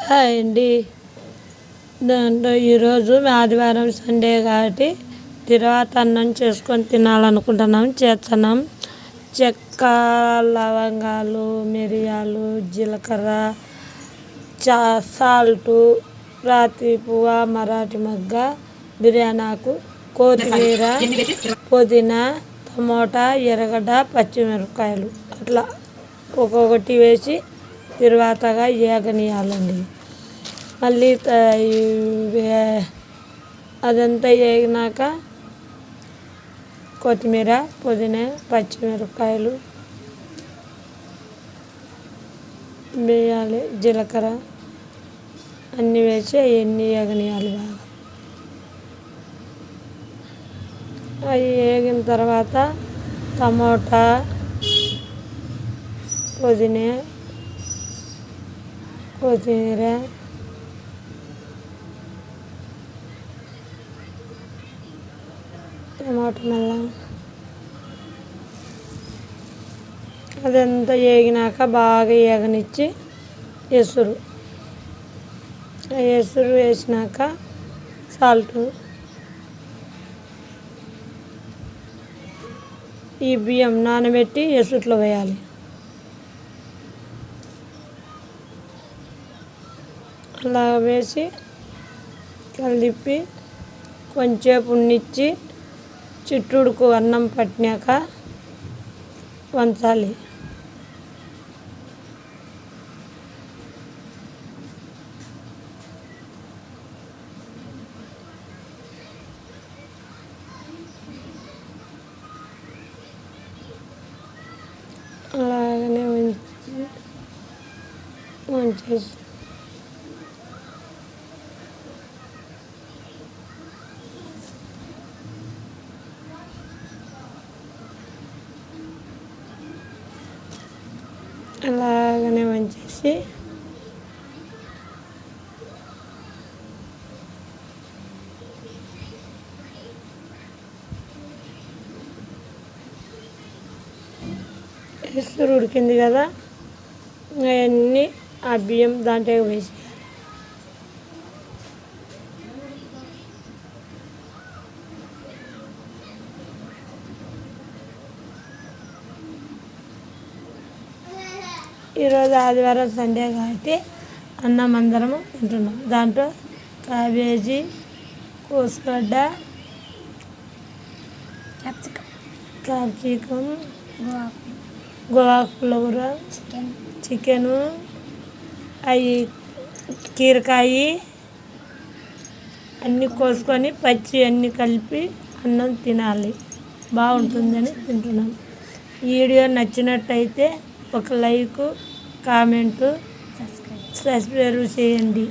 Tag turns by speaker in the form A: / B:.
A: Hi అండి. దాంట్లో ఈరోజు ఆదివారం సండే కాబట్టి తిరువాత అన్నం చేసుకొని తినాలనుకుంటున్నాం, చేస్తున్నాం. చెక్క, లవంగాలు, మిరియాలు, జీలకర్ర, సాల్టు, రాతి పువ్వ, మరాఠీ మొగ్గ, బిర్యానీ ఆకు, కొత్తిమీర, పుదీనా, టమోటా, ఎర్రగడ్డ, పచ్చిమిరపకాయలు అట్లా ఒక్కొక్కటి వేసి తిరువాతగా ఏగనియాలండి. మళ్ళీ అదంతా వేగినాక కొత్తిమీర, పుదీనా, పచ్చిమిరపకాయలు వేయాలి, జీలకర్ర అన్నీ వేసి అవన్నీ వేగనియాలి బాగా. అవి వేగిన తర్వాత టమోటా, పుదీనా, కొత్తిమీర, టమాటా మళ్ళా అదంతా వేగినాక బాగా వేగనిచ్చి ఎసురు వేసినాక సాల్టు, ఈ బియ్యం నానబెట్టి ఎసుట్లో వేయాలి. అలా వేసి కలిపి కొంచెంసేపు ఉన్నిచ్చి చిట్టుడుకు అన్నం పట్టినాక వంచాలి. అలాగనే వంచేసి అలాగనే వంచేసి ఎసురు ఉడికింది కదా, అవన్నీ ఆ బియ్యం దాంట్లో వేసేయాలి. ఈరోజు ఆదివారం సండే కాబట్టి అన్నం అందరము తింటున్నాం. దాంట్లో క్యాబేజీ, కోసుగడ్డ, క్యాప్సికం, గోవాకు కూర, చికెను, అవి కీరకాయ అన్నీ కోసుకొని పచ్చి అన్నీ కలిపి అన్నం తినాలి, బాగుంటుందని తింటున్నాం. ఈ వీడియో నచ్చినట్టయితే ఒక లైక్, కామెంటు, సబ్స్క్రైబ్ చేయండి.